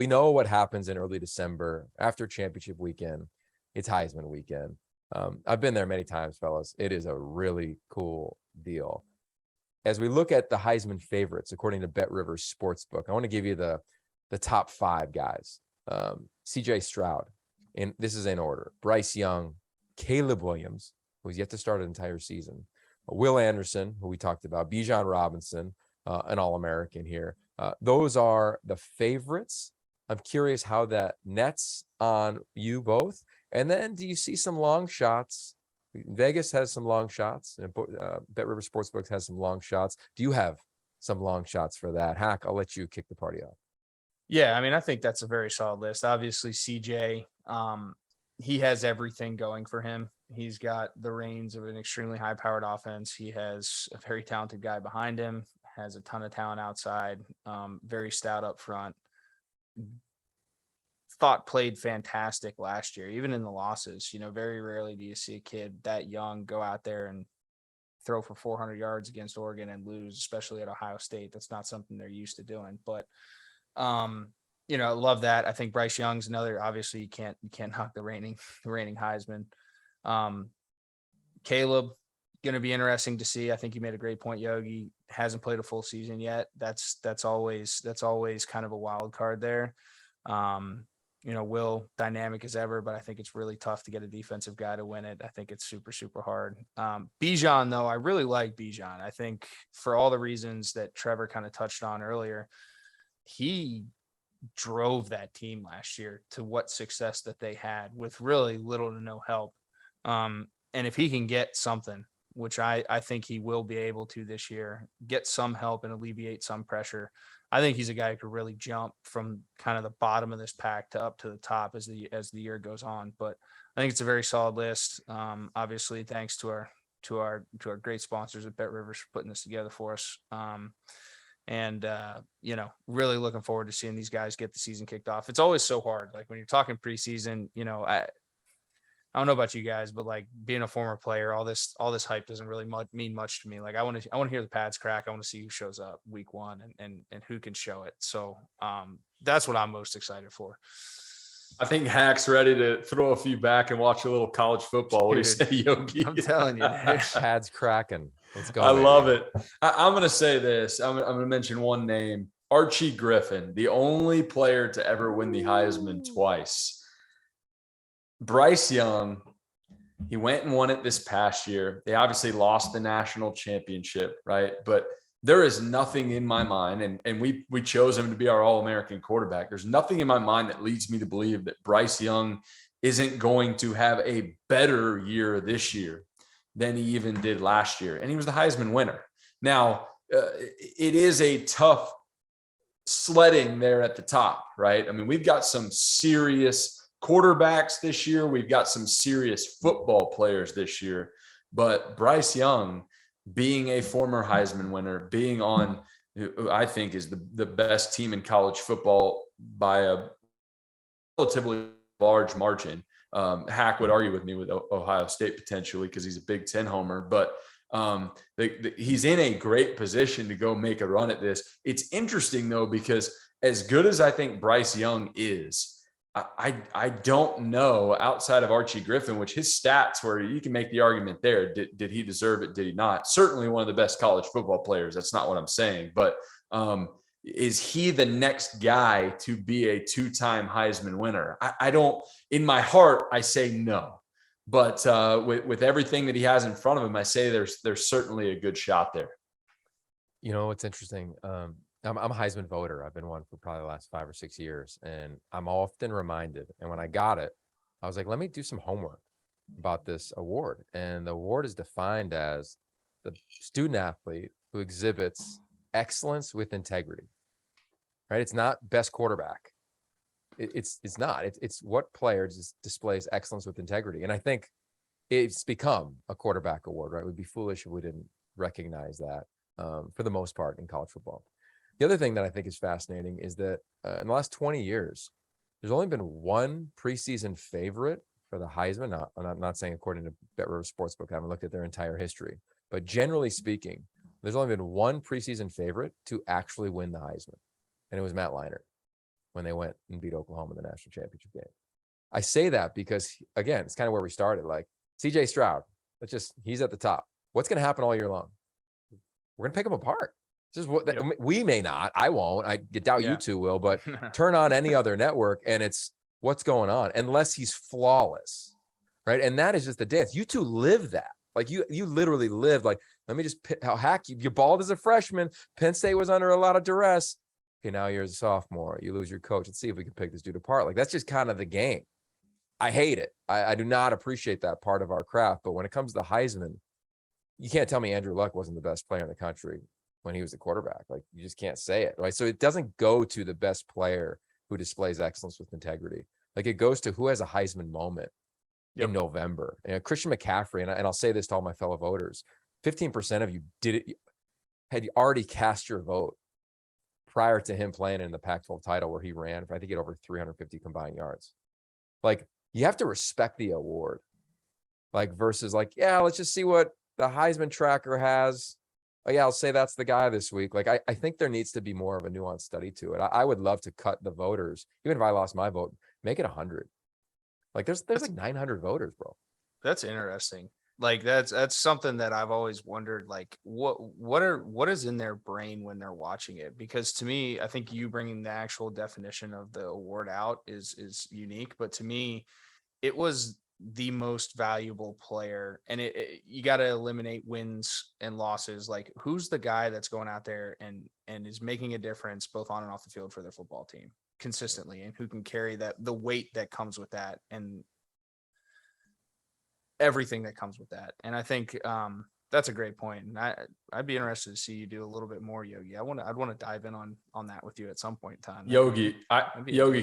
We know what happens in early December after championship weekend. It's Heisman weekend. I've been there many times, fellas. It is a really cool deal. As we look at the Heisman favorites, according to BetRivers Sportsbook, I want to give you the top 5 guys. CJ Stroud, and this is in order: Bryce Young, Caleb Williams, who's yet to start an entire season, Will Anderson, who we talked about, Bijan Robinson, an All-American here. Those are the favorites. I'm curious how that nets on you both. And then do you see some long shots? Vegas has some long shots, and BetRivers Sportsbook has some long shots. Do you have some long shots for that? Hack, I'll let you kick the party off. Yeah, I mean, I think that's a very solid list. Obviously, CJ, he has everything going for him. He's got the reins of an extremely high-powered offense. He has a very talented guy behind him, has a ton of talent outside, very stout up front. Thought played fantastic last year, even in the losses. Very rarely do you see a kid that young go out there and throw for 400 yards against Oregon and lose, especially at Ohio State. That's not something they're used to doing. But I love that. I think Bryce Young's another. Obviously, you can't knock the reigning Heisman. Caleb, going to be interesting to see. I think you made a great point, Yogi. Hasn't played a full season yet. That's always kind of a wild card there. Will, dynamic as ever, but I think it's really tough to get a defensive guy to win it. I think it's super, super hard. Bijan, though, I really like Bijan. I think for all the reasons that Trevor kind of touched on earlier, he drove that team last year to what success that they had with really little to no help. And if he can get something, which I think he will be able to this year, get some help and alleviate some pressure, I think he's a guy who could really jump from kind of the bottom of this pack to up to the top as the year goes on. But I think it's a very solid list. Obviously, thanks to our great sponsors at BetRivers for putting this together for us. Really looking forward to seeing these guys get the season kicked off. It's always so hard. Like when you're talking preseason, I don't know about you guys, but like being a former player, all this hype doesn't really mean much to me. Like I want to hear the pads crack. I want to see who shows up week 1 and who can show it. So that's what I'm most excited for. I think Hack's ready to throw a few back and watch a little college football. What do you say, Yogi? I'm telling you, pads cracking. Let's go. I love it. I'm going to say this. I'm going to mention one name, Archie Griffin, the only player to ever win the Heisman twice. Bryce Young, he went and won it this past year. They obviously lost the national championship, right? But there is nothing in my mind, and we chose him to be our All-American quarterback. There's nothing in my mind that leads me to believe that Bryce Young isn't going to have a better year this year than he even did last year. And he was the Heisman winner. Now, it is a tough sledding there at the top, right? I mean, we've got some serious quarterbacks this year. We've got some serious football players this year. But Bryce Young, being a former Heisman winner, being on, I think, is the best team in college football by a relatively large margin. Hack would argue with me with Ohio State potentially because he's a Big Ten homer, but he's in a great position to go make a run at this. It's interesting, though, because as good as I think Bryce Young is, I don't know, outside of Archie Griffin, which his stats where you can make the argument there. Did he deserve it? Did he not? Certainly one of the best college football players. That's not what I'm saying. But is he the next guy to be a 2-time Heisman winner? I don't, in my heart, I say no. But with everything that he has in front of him, I say there's certainly a good shot there. You know, what's interesting. I'm a Heisman voter. I've been one for probably the last 5 or 6 years. And I'm often reminded, and when I got it, I was like, let me do some homework about this award. And the award is defined as the student athlete who exhibits excellence with integrity, right? It's not best quarterback. It's not. It's what player displays excellence with integrity. And I think it's become a quarterback award, right? We'd be foolish if we didn't recognize that for the most part in college football. The other thing that I think is fascinating is that in the last 20 years, there's only been one preseason favorite for the Heisman. I'm not saying according to BetRivers Sportsbook, I haven't looked at their entire history, but generally speaking, there's only been one preseason favorite to actually win the Heisman, and it was Matt Leinart. when they went and beat Oklahoma in the national championship game. I say that because, again, it's kind of where we started. Like CJ Stroud, he's at the top. What's going to happen all year long? We're going to pick him apart. This is what we may not. I won't. I doubt you two will, but turn on any other network and it's what's going on, unless he's flawless, right? And that is just the dance. You two live that. Like you literally lived. Like, let me just hack you. You balled as a freshman. Penn State was under a lot of duress. Okay, now you're a sophomore. You lose your coach. Let's see if we can pick this dude apart. Like, that's just kind of the game. I hate it. I do not appreciate that part of our craft. But when it comes to Heisman, you can't tell me Andrew Luck wasn't the best player in the country when he was the quarterback. Like, you just can't say it, right? So it doesn't go to the best player who displays excellence with integrity. Like, it goes to who has a Heisman moment in November. And Christian McCaffrey, and I'll say this to all my fellow voters, 15% of you had already cast your vote prior to him playing in the Pac-12 title, where he ran for, I think, he had over 350 combined yards. Like, you have to respect the award. Like, versus like, yeah, let's just see what the Heisman tracker has. Oh yeah, I'll say that's the guy this week. Like, I think there needs to be more of a nuanced study to it. I would love to cut the voters, even if I lost my vote, make it 100. Like, there's like 900 voters, bro. That's interesting. Like, that's something that I've always wondered, like, what is in their brain when they're watching it? Because to me, I think you bringing the actual definition of the award out is unique, but to me, it was the most valuable player, and you got to eliminate wins and losses. Like, who's the guy that's going out there and is making a difference both on and off the field for their football team consistently, and who can carry the weight that comes with that and everything that comes with that. And I think that's a great point. And I'd be interested to see you do a little bit more, Yogi. I'd want to dive in on that with you at some point in time. Yogi,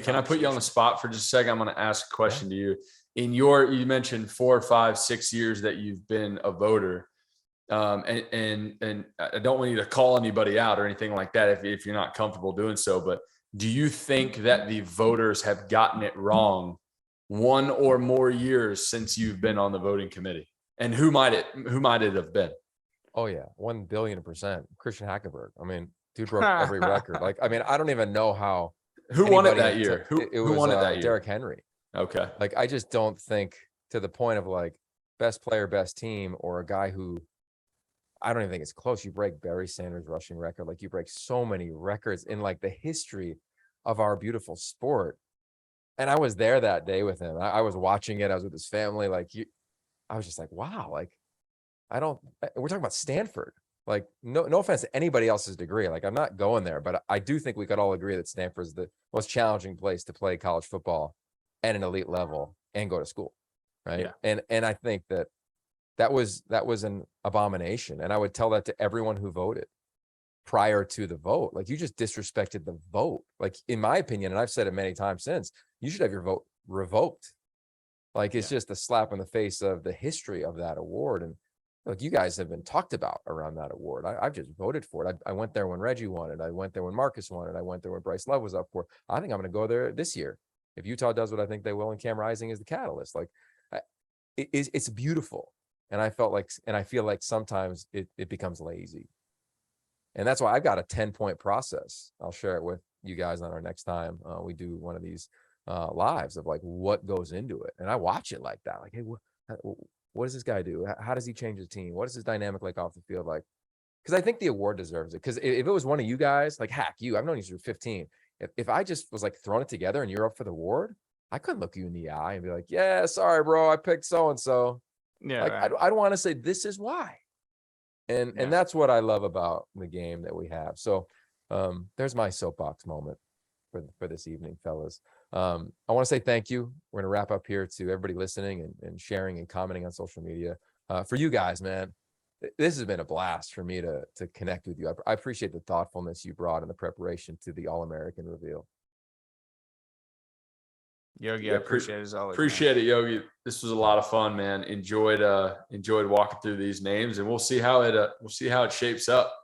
can I put you on the spot for just a second? I'm going to ask a question to you. You mentioned 4, 5, 6 years that you've been a voter. And I don't want you to call anybody out or anything like that if you're not comfortable doing so, but do you think that the voters have gotten it wrong one or more years since you've been on the voting committee? And who might it have been? Oh yeah, 1,000,000,000%. Christian Hackenberg. I mean, dude broke every record. Like, I mean, I don't even know how. Who won it that year? Who won it that year? Derrick Henry. Okay. Like, I just don't think, to the point of like best player, best team, or a guy who, I don't even think it's close. You break Barry Sanders' rushing record. Like, you break so many records in like the history of our beautiful sport. And I was there that day with him. I was watching it. I was with his family. Like, I was just like, wow. Like, we're talking about Stanford. Like, no offense to anybody else's degree. Like, I'm not going there, but I do think we could all agree that Stanford is the most challenging place to play college football at an elite level and go to school. Right. Yeah. And I think that was an abomination. And I would tell that to everyone who voted prior to the vote. Like, you just disrespected the vote. Like, in my opinion, and I've said it many times since, you should have your vote revoked. Like, it's just a slap in the face of the history of that award. And look, you guys have been talked about around that award. I've just voted for it. I went there when Reggie won it. I went there when Marcus won it. I went there when Bryce Love was up for it. I think I'm going to go there this year if Utah does what I think they will, and Cam Rising is the catalyst. Like, it's beautiful. And I feel like sometimes it becomes lazy. And that's why I've got a 10-point process. I'll share it with you guys on our next time we do one of these lives, of like what goes into it. And I watch it like that. Like, hey, what does this guy do? How does he change his team? What is his dynamic like off the field? Like, because I think the award deserves it. Because if it was one of you guys, like Hack, I've known you since 15. If I just was like throwing it together and you're up for the award, I couldn't look you in the eye and be like, yeah, sorry, bro, I picked so-and-so. Yeah. Like, right. I don't want to say this is why. And that's what I love about the game that we have. So there's my soapbox moment for this evening, fellas. I want to say thank you. We're going to wrap up here to everybody listening and sharing and commenting on social media. For you guys, man, this has been a blast for me to connect with you. I appreciate the thoughtfulness you brought in the preparation to the All-American reveal. Yogi, I appreciate it as always. Appreciate it, Yogi. This was a lot of fun, man. Enjoyed walking through these names, and we'll see how it shapes up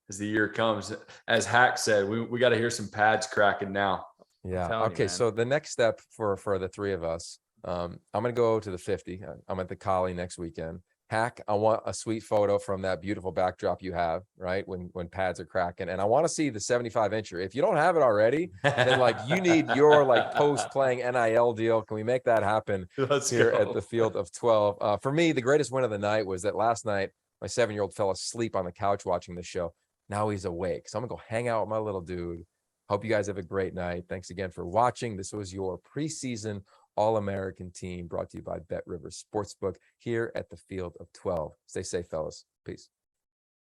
as the year comes. As Hack said, we got to hear some pads cracking now. Yeah. Okay. So the next step for the three of us, I'm going to go to the 50. I'm at the Collie next weekend. Hack, I want a sweet photo from that beautiful backdrop you have, right? When pads are cracking. And I want to see the 75-incher. If you don't have it already, then like you need your like post-playing NIL deal. Can we make that happen Let's here go. at the Field of 12? For me, the greatest win of the night was that last night, my 7-year-old fell asleep on the couch watching the show. Now he's awake. So I'm going to go hang out with my little dude. Hope you guys have a great night. Thanks again for watching. This was your preseason All-American team brought to you by BetRivers Sportsbook here at the Field of 12. Stay safe, fellas. Peace.